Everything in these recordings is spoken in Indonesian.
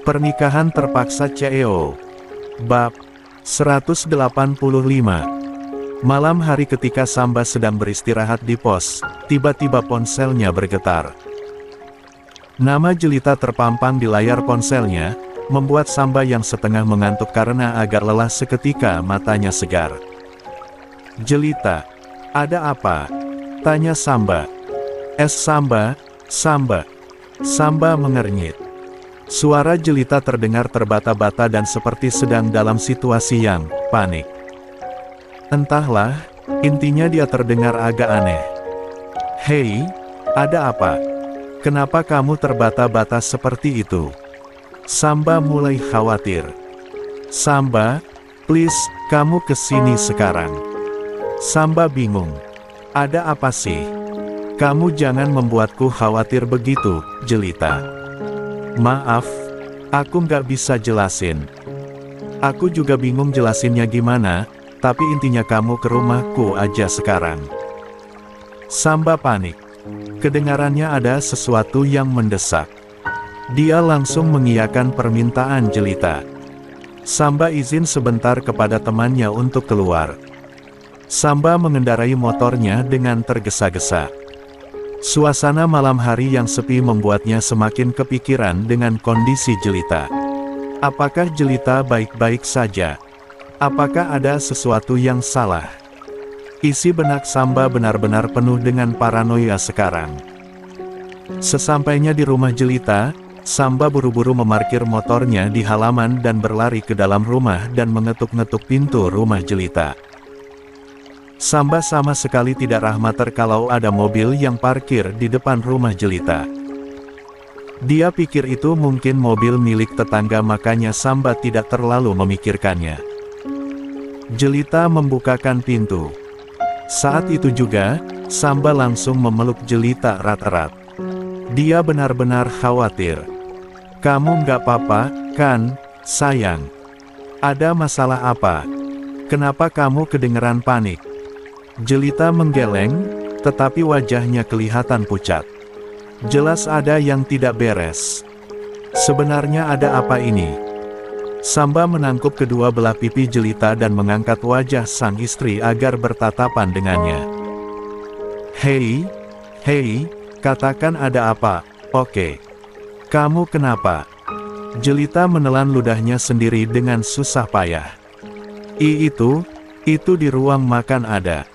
Pernikahan terpaksa CEO. Bab 185. Malam hari ketika Samba sedang beristirahat di pos, tiba-tiba ponselnya bergetar. Nama Jelita terpampang di layar ponselnya, membuat Samba yang setengah mengantuk karena agak lelah seketika matanya segar. "Jelita, ada apa?" tanya Samba. Samba, Samba." Samba mengernyit. Suara Jelita terdengar terbata-bata dan seperti sedang dalam situasi yang panik. Entahlah, intinya dia terdengar agak aneh. "Hei, ada apa? Kenapa kamu terbata-bata seperti itu?" Samba mulai khawatir. "Samba, please, kamu kesini sekarang." Samba bingung. "Ada apa sih? Kamu jangan membuatku khawatir begitu, Jelita." "Maaf, aku nggak bisa jelasin. Aku juga bingung jelasinnya gimana, tapi intinya kamu ke rumahku aja sekarang." Samba panik. Kedengarannya ada sesuatu yang mendesak. Dia langsung mengiyakan permintaan Jelita. Samba izin sebentar kepada temannya untuk keluar. Samba mengendarai motornya dengan tergesa-gesa. Suasana malam hari yang sepi membuatnya semakin kepikiran dengan kondisi Jelita. Apakah Jelita baik-baik saja? Apakah ada sesuatu yang salah? Isi benak Samba benar-benar penuh dengan paranoia sekarang. Sesampainya di rumah Jelita, Samba buru-buru memarkir motornya di halaman dan berlari ke dalam rumah dan mengetuk-ngetuk pintu rumah Jelita. Samba sama sekali tidak rahmater kalau ada mobil yang parkir di depan rumah Jelita. Dia pikir itu mungkin mobil milik tetangga, makanya Samba tidak terlalu memikirkannya. Jelita membukakan pintu. Saat itu juga, Samba langsung memeluk Jelita erat-erat. Dia benar-benar khawatir. "Kamu nggak apa-apa, kan, sayang? Ada masalah apa? Kenapa kamu kedengeran panik?" Jelita menggeleng, tetapi wajahnya kelihatan pucat. Jelas ada yang tidak beres. Sebenarnya ada apa ini? Samba menangkup kedua belah pipi Jelita dan mengangkat wajah sang istri agar bertatapan dengannya. Hei, katakan ada apa, oke? Kamu kenapa?" Jelita menelan ludahnya sendiri dengan susah payah. Itu di ruang makan ada."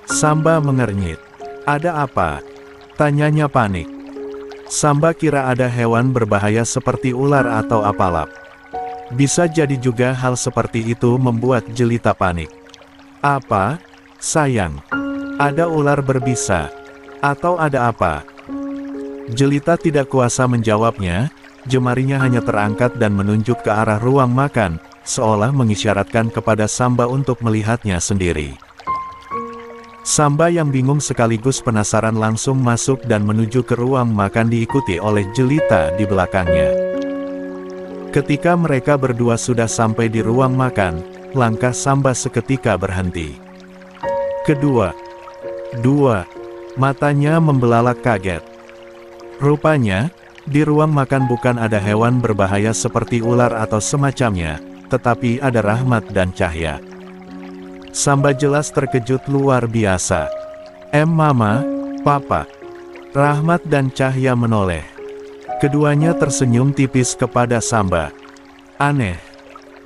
Samba mengernyit. "Ada apa?" tanyanya panik. Samba kira ada hewan berbahaya seperti ular atau apalap. Bisa jadi juga hal seperti itu membuat Jelita panik. "Apa, sayang? Ada ular berbisa? Atau ada apa?" Jelita tidak kuasa menjawabnya, jemarinya hanya terangkat dan menunjuk ke arah ruang makan, seolah mengisyaratkan kepada Samba untuk melihatnya sendiri. Samba yang bingung sekaligus penasaran langsung masuk dan menuju ke ruang makan diikuti oleh Jelita di belakangnya. Ketika mereka berdua sudah sampai di ruang makan, langkah Samba seketika berhenti. Kedua, matanya membelalak kaget. Rupanya, di ruang makan bukan ada hewan berbahaya seperti ular atau semacamnya, tetapi ada Rahmat dan Cahya. Samba jelas terkejut luar biasa. Mama, Papa." Rahmat dan Cahya menoleh. Keduanya tersenyum tipis kepada Samba. "Aneh.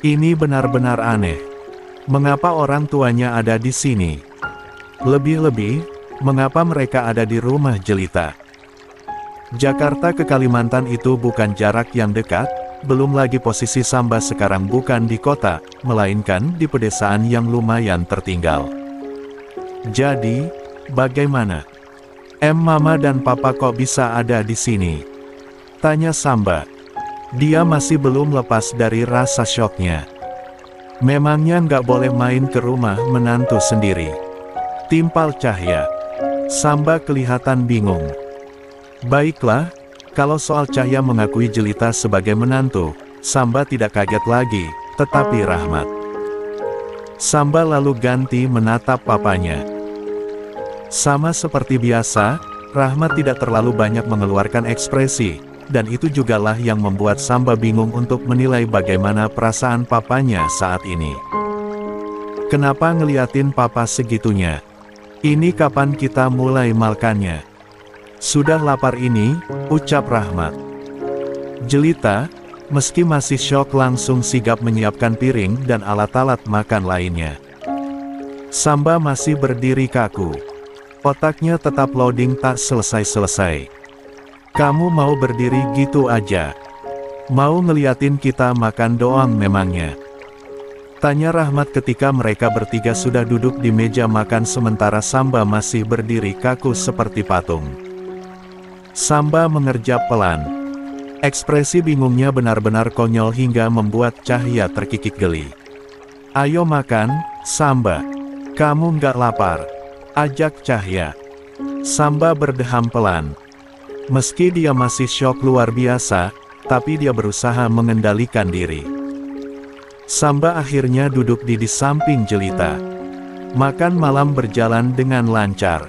Ini benar-benar aneh. Mengapa orang tuanya ada di sini? Lebih-lebih, mengapa mereka ada di rumah Jelita?" Jakarta ke Kalimantan itu bukan jarak yang dekat, belum lagi posisi Samba sekarang bukan di kota, melainkan di pedesaan yang lumayan tertinggal. "Jadi, bagaimana? Mama dan Papa kok bisa ada di sini?" tanya Samba. Dia masih belum lepas dari rasa syoknya. Memangnya nggak boleh main ke rumah menantu sendiri? Timpal Cahya. Samba kelihatan bingung. Baiklah, kalau soal Cahya mengakui Jelita sebagai menantu, Samba tidak kaget lagi, tetapi Rahmat. Samba lalu ganti menatap papanya. Sama seperti biasa, Rahmat tidak terlalu banyak mengeluarkan ekspresi, dan itu jugalah yang membuat Samba bingung untuk menilai bagaimana perasaan papanya saat ini. Kenapa ngeliatin papa segitunya? Ini kapan kita mulai makannya? Sudah lapar ini, ucap Rahmat. Jelita, meski masih syok langsung sigap menyiapkan piring dan alat-alat makan lainnya. Samba masih berdiri kaku. Otaknya tetap loading tak selesai-selesai. Kamu mau berdiri gitu aja? Mau ngeliatin kita makan doang memangnya? Tanya Rahmat ketika mereka bertiga sudah duduk di meja makan sementara Samba masih berdiri kaku seperti patung. Samba mengerjap pelan. Ekspresi bingungnya benar-benar konyol hingga membuat Cahya terkikik geli. Ayo makan, Samba. Kamu nggak lapar? Ajak Cahya. Samba berdeham pelan. Meski dia masih syok luar biasa, tapi dia berusaha mengendalikan diri. Samba akhirnya duduk di samping Jelita. Makan malam berjalan dengan lancar.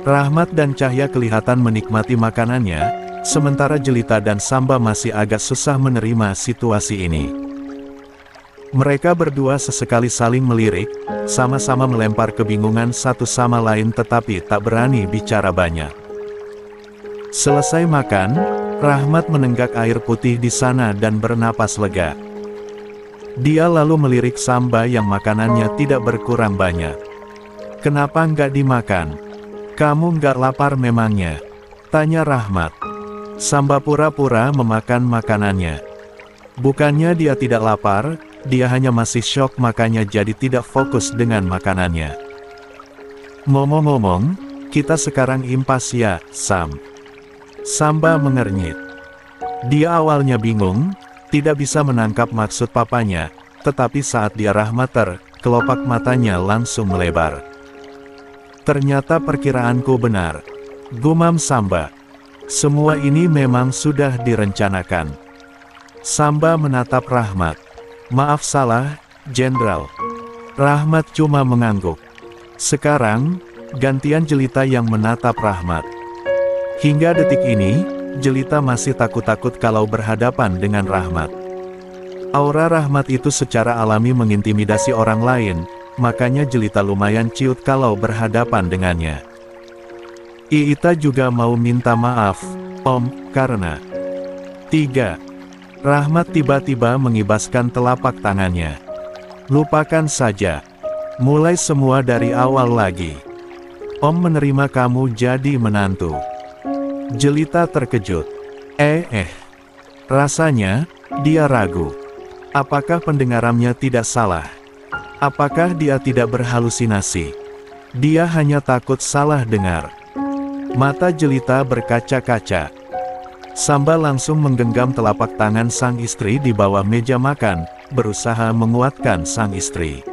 Rahmat dan Cahya kelihatan menikmati makanannya, sementara Jelita dan Samba masih agak susah menerima situasi ini. Mereka berdua sesekali saling melirik, sama-sama melempar kebingungan satu sama lain tetapi tak berani bicara banyak. Selesai makan, Rahmat menenggak air putih di sana dan bernapas lega. Dia lalu melirik Samba yang makanannya tidak berkurang banyak. Kenapa nggak dimakan? Kamu nggak lapar memangnya? Tanya Rahmat. Samba pura-pura memakan makanannya. Bukannya dia tidak lapar, dia hanya masih syok makanya jadi tidak fokus dengan makanannya. Ngomong-ngomong, kita sekarang impas ya, Sam. Samba mengernyit. Dia awalnya bingung, tidak bisa menangkap maksud papanya, tetapi saat dia Rahmat kelopak matanya langsung melebar. Ternyata perkiraanku benar. Gumam Samba. Semua ini memang sudah direncanakan. Samba menatap Rahmat. Maaf salah, Jenderal. Rahmat cuma mengangguk. Sekarang, gantian Jelita yang menatap Rahmat. Hingga detik ini, Jelita masih takut-takut kalau berhadapan dengan Rahmat. Aura Rahmat itu secara alami mengintimidasi orang lain, makanya Jelita lumayan ciut kalau berhadapan dengannya. Iita juga mau minta maaf, Om, karena... 3. Rahmat tiba-tiba mengibaskan telapak tangannya. Lupakan saja. Mulai semua dari awal lagi. Om menerima kamu jadi menantu. Jelita terkejut. Rasanya, dia ragu. Apakah pendengarannya tidak salah? Apakah dia tidak berhalusinasi? Dia hanya takut salah dengar. Mata Jelita berkaca-kaca. Samba langsung menggenggam telapak tangan sang istri di bawah meja makan, berusaha menguatkan sang istri.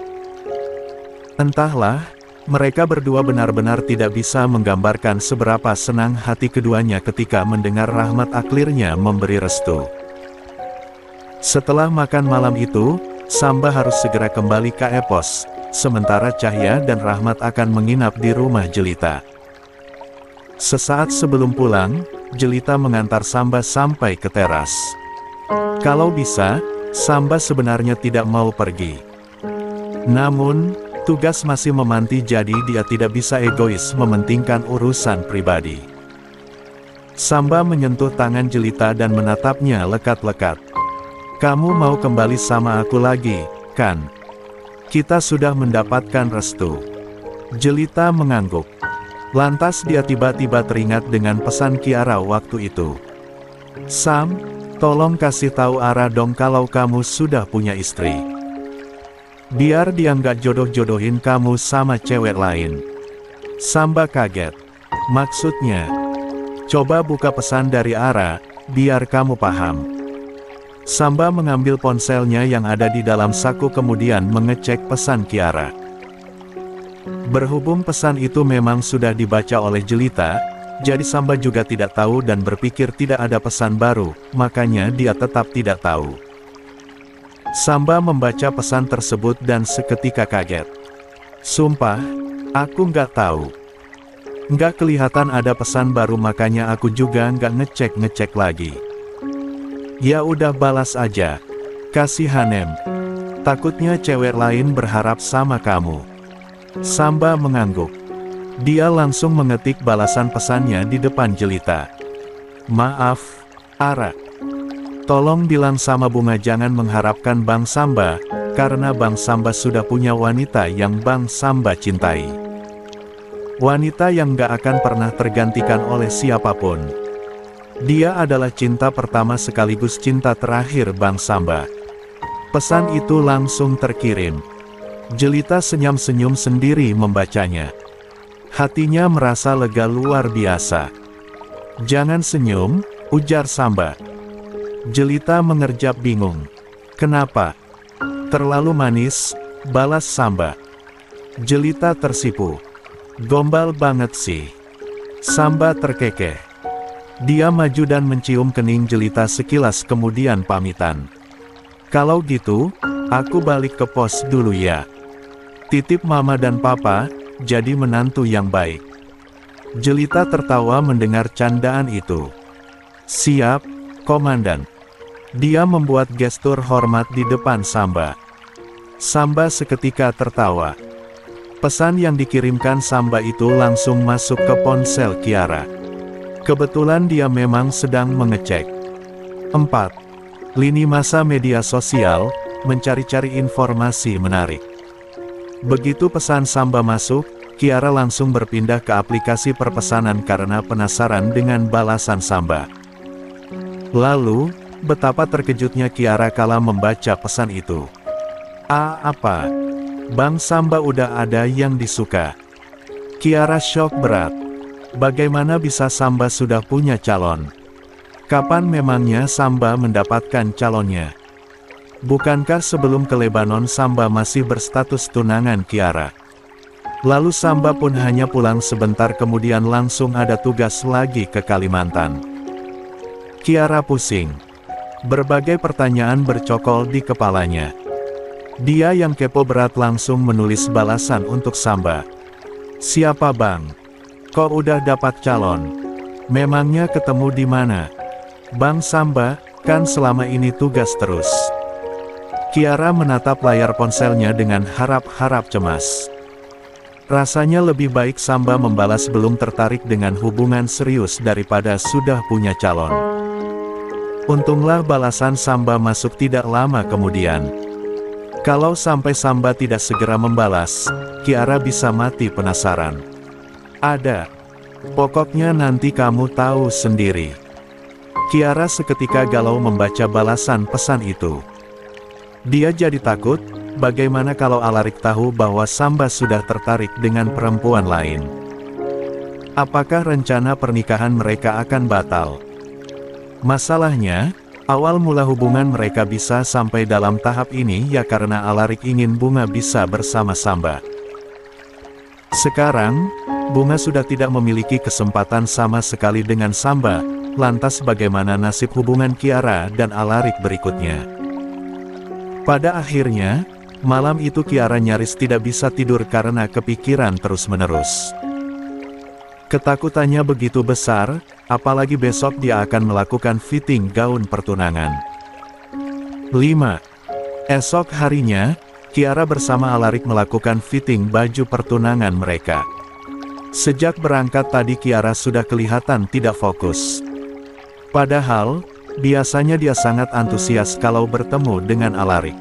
Entahlah, mereka berdua benar-benar tidak bisa menggambarkan seberapa senang hati keduanya ketika mendengar Rahmat akhirnya memberi restu. Setelah makan malam itu, Samba harus segera kembali ke Epos, sementara Cahya dan Rahmat akan menginap di rumah Jelita. Sesaat sebelum pulang, Jelita mengantar Samba sampai ke teras. Kalau bisa, Samba sebenarnya tidak mau pergi. Namun, tugas masih memanti jadi dia tidak bisa egois mementingkan urusan pribadi. Samba menyentuh tangan Jelita dan menatapnya lekat-lekat. Kamu mau kembali sama aku lagi, kan? Kita sudah mendapatkan restu. Jelita mengangguk. Lantas dia tiba-tiba teringat dengan pesan Kiara waktu itu. Sam, tolong kasih tahu Ara dong kalau kamu sudah punya istri. Biar dia nggak jodoh-jodohin kamu sama cewek lain. Samba kaget. Maksudnya? Coba buka pesan dari Ara, biar kamu paham. Samba mengambil ponselnya yang ada di dalam saku kemudian mengecek pesan Kiara. Berhubung pesan itu memang sudah dibaca oleh Jelita, jadi Samba juga tidak tahu dan berpikir tidak ada pesan baru, makanya dia tetap tidak tahu. Samba membaca pesan tersebut dan seketika kaget. Sumpah, aku nggak tahu. Nggak kelihatan ada pesan baru, makanya aku juga nggak ngecek-ngecek lagi. Ya udah balas aja. Kasih Hanem. Takutnya cewek lain berharap sama kamu. Samba mengangguk. Dia langsung mengetik balasan pesannya di depan Jelita. Maaf, Ara. Tolong bilang sama Bunga jangan mengharapkan Bang Samba, karena Bang Samba sudah punya wanita yang Bang Samba cintai. Wanita yang gak akan pernah tergantikan oleh siapapun. Dia adalah cinta pertama sekaligus cinta terakhir Bang Samba. Pesan itu langsung terkirim. Jelita senyum-senyum sendiri membacanya. Hatinya merasa lega luar biasa. Jangan senyum, ujar Samba. Jelita mengerjap bingung. Kenapa? Terlalu manis, balas Samba. Jelita tersipu. Gombal banget sih. Samba terkekeh. Dia maju dan mencium kening Jelita sekilas kemudian pamitan. Kalau gitu, aku balik ke pos dulu ya. Titip mama dan papa, jadi menantu yang baik. Jelita tertawa mendengar candaan itu. Siap, komandan. Dia membuat gestur hormat di depan Samba. Samba seketika tertawa. Pesan yang dikirimkan Samba itu langsung masuk ke ponsel Kiara. Kebetulan dia memang sedang mengecek. 4. Lini masa media sosial, mencari-cari informasi menarik. Begitu pesan Samba masuk, Kiara langsung berpindah ke aplikasi perpesanan karena penasaran dengan balasan Samba. Lalu, betapa terkejutnya Kiara kala membaca pesan itu. Apa? Bang Samba udah ada yang disuka. Kiara shock berat. Bagaimana bisa Samba sudah punya calon? Kapan memangnya Samba mendapatkan calonnya? Bukankah sebelum ke Lebanon Samba masih berstatus tunangan Kiara? Lalu Samba pun hanya pulang sebentar kemudian langsung ada tugas lagi ke Kalimantan. Kiara pusing. Berbagai pertanyaan bercokol di kepalanya. Dia yang kepo berat langsung menulis balasan untuk Samba. Siapa bang? Kok udah dapat calon? Memangnya ketemu di mana? Bang Samba, kan selama ini tugas terus. Kiara menatap layar ponselnya dengan harap-harap cemas. Rasanya lebih baik Samba membalas belum tertarik dengan hubungan serius daripada sudah punya calon. Untunglah balasan Samba masuk tidak lama kemudian. Kalau sampai Samba tidak segera membalas, Kiara bisa mati penasaran. Ada. Pokoknya nanti kamu tahu sendiri. Kiara seketika galau membaca balasan pesan itu. Dia jadi takut, bagaimana kalau Alarik tahu bahwa Samba sudah tertarik dengan perempuan lain? Apakah rencana pernikahan mereka akan batal? Masalahnya, awal mula hubungan mereka bisa sampai dalam tahap ini ya karena Alarik ingin Bunga bisa bersama Samba. Sekarang, Bunga sudah tidak memiliki kesempatan sama sekali dengan Samba, lantas bagaimana nasib hubungan Kiara dan Alarik berikutnya? Pada akhirnya, malam itu Kiara nyaris tidak bisa tidur karena kepikiran terus-menerus. Ketakutannya begitu besar, apalagi besok dia akan melakukan fitting gaun pertunangan. 5. Esok harinya, Kiara bersama Alarik melakukan fitting baju pertunangan mereka. Sejak berangkat tadi Kiara sudah kelihatan tidak fokus. Padahal, biasanya dia sangat antusias kalau bertemu dengan Alarik.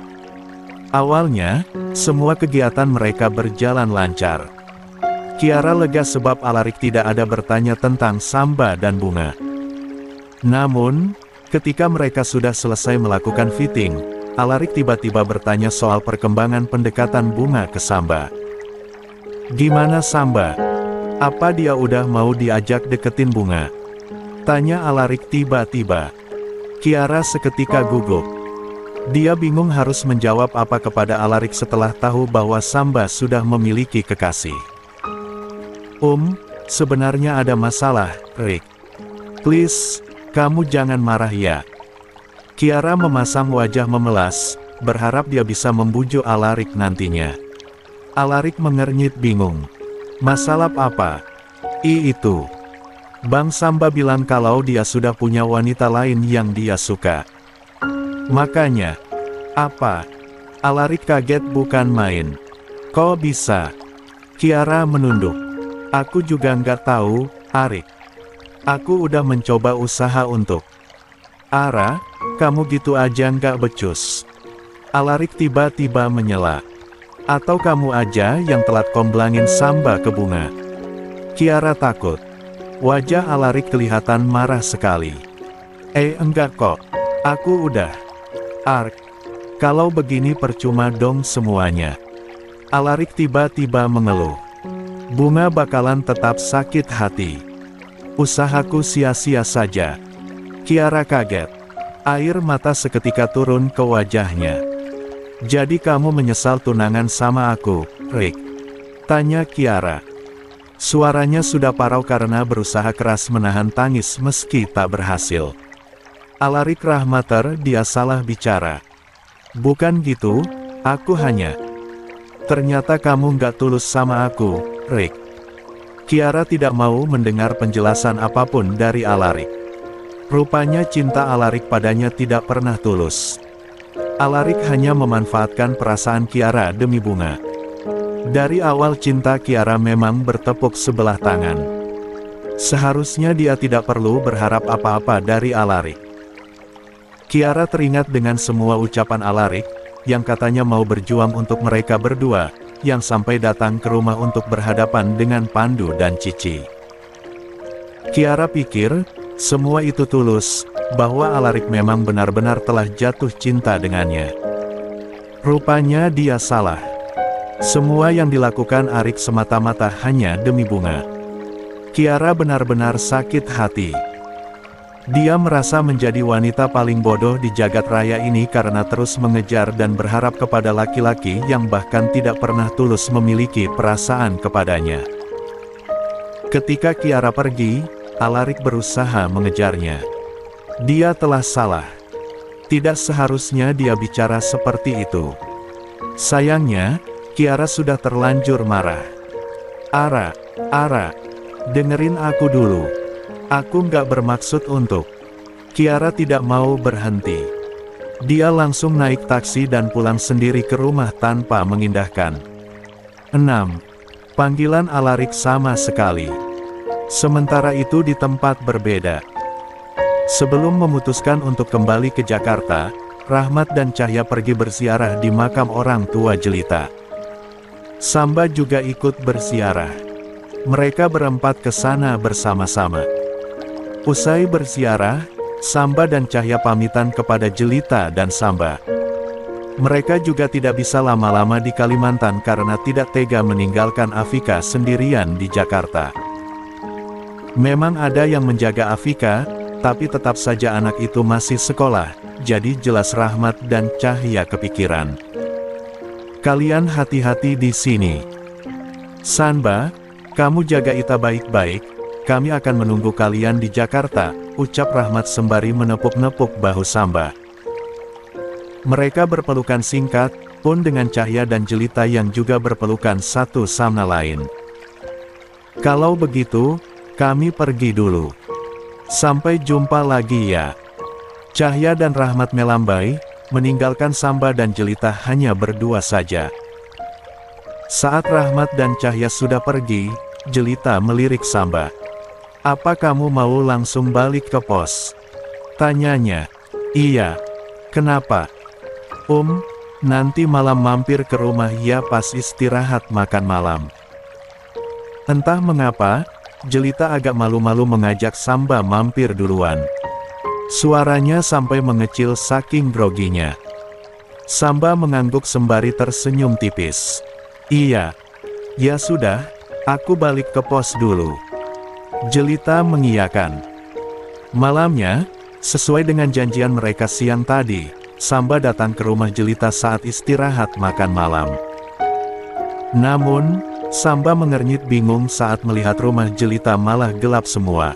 Awalnya, semua kegiatan mereka berjalan lancar. Kiara lega sebab Alarik tidak ada bertanya tentang Samba dan Bunga. Namun, ketika mereka sudah selesai melakukan fitting, Alarik tiba-tiba bertanya soal perkembangan pendekatan Bunga ke Samba. Gimana Samba? Apa dia udah mau diajak deketin Bunga? Tanya Alarik tiba-tiba. Kiara seketika gugup. Dia bingung harus menjawab apa kepada Alarik setelah tahu bahwa Samba sudah memiliki kekasih. Sebenarnya ada masalah, Rick. Please, kamu jangan marah ya. Kiara memasang wajah memelas, berharap dia bisa membujuk Alarik nantinya. Alarik mengernyit bingung. Masalah apa? Itu. Bang Samba bilang kalau dia sudah punya wanita lain yang dia suka. Makanya. Apa? Alarik kaget bukan main. Kok bisa? Kiara menunduk. Aku juga nggak tahu, Arik. Aku udah mencoba usaha untuk. Ara, kamu gitu aja nggak becus. Alarik tiba-tiba menyela. Atau kamu aja yang telat komblangin Samba ke bunga. Kiara takut. Wajah Alarik kelihatan marah sekali. Enggak kok. Aku udah. Ark. Kalau begini percuma dong semuanya. Alarik tiba-tiba mengeluh. Bunga bakalan tetap sakit hati. Usahaku sia-sia saja. Kiara kaget. Air mata seketika turun ke wajahnya. Jadi kamu menyesal tunangan sama aku, Rick? Tanya Kiara. Suaranya sudah parau karena berusaha keras menahan tangis meski tak berhasil. Alarik Rahmater, dia salah bicara. Bukan gitu, aku hanya. Ternyata kamu nggak tulus sama aku, Rick. Kiara tidak mau mendengar penjelasan apapun dari Alarik. Rupanya cinta Alarik padanya tidak pernah tulus. Alarik hanya memanfaatkan perasaan Kiara demi bunga. Dari awal cinta Kiara memang bertepuk sebelah tangan. Seharusnya dia tidak perlu berharap apa-apa dari Alarik. Kiara teringat dengan semua ucapan Alarik, yang katanya mau berjuang untuk mereka berdua, yang sampai datang ke rumah untuk berhadapan dengan Pandu dan Cici. Kiara pikir, semua itu tulus, bahwa Alarik memang benar-benar telah jatuh cinta dengannya. Rupanya dia salah. Semua yang dilakukan Arik semata-mata hanya demi bunga. Kiara benar-benar sakit hati. Dia merasa menjadi wanita paling bodoh di jagat raya ini karena terus mengejar dan berharap kepada laki-laki yang bahkan tidak pernah tulus memiliki perasaan kepadanya. Ketika Kiara pergi, Alarik berusaha mengejarnya. Dia telah salah. Tidak seharusnya dia bicara seperti itu. Sayangnya, Kiara sudah terlanjur marah. Ara, dengerin aku dulu. Aku nggak bermaksud untuk. Kiara tidak mau berhenti. Dia langsung naik taksi dan pulang sendiri ke rumah tanpa mengindahkan. 6. Panggilan Alarik sama sekali. Sementara itu di tempat berbeda. Sebelum memutuskan untuk kembali ke Jakarta, Rahmat dan Cahya pergi berziarah di makam orang tua Jelita. Samba juga ikut berziarah. Mereka berempat ke sana bersama-sama. Usai berziarah, Samba dan Cahya pamitan kepada Jelita dan Samba. Mereka juga tidak bisa lama-lama di Kalimantan karena tidak tega meninggalkan Afika sendirian di Jakarta. Memang ada yang menjaga Afika, tapi tetap saja anak itu masih sekolah, jadi jelas Rahmat dan Cahya kepikiran. Kalian hati-hati di sini. Samba, kamu jaga Ita baik-baik, kami akan menunggu kalian di Jakarta, ucap Rahmat sembari menepuk-nepuk bahu Samba. Mereka berpelukan singkat, pun dengan Cahya dan Jelita yang juga berpelukan satu sama lain. Kalau begitu, kami pergi dulu. Sampai jumpa lagi ya. Cahya dan Rahmat melambai, meninggalkan Samba dan Jelita hanya berdua saja. Saat Rahmat dan Cahya sudah pergi, Jelita melirik Samba. Apa kamu mau langsung balik ke pos? Tanyanya. Iya. Kenapa? Nanti malam mampir ke rumah ya pas istirahat makan malam. Entah mengapa, Jelita agak malu-malu mengajak Samba mampir duluan. Suaranya sampai mengecil saking groginya. Samba mengangguk sembari tersenyum tipis. Iya. Ya sudah, aku balik ke pos dulu. Jelita mengiyakan. Malamnya, sesuai dengan janjian mereka siang tadi, Samba datang ke rumah Jelita saat istirahat makan malam. Namun, Samba mengernyit bingung saat melihat rumah Jelita malah gelap semua.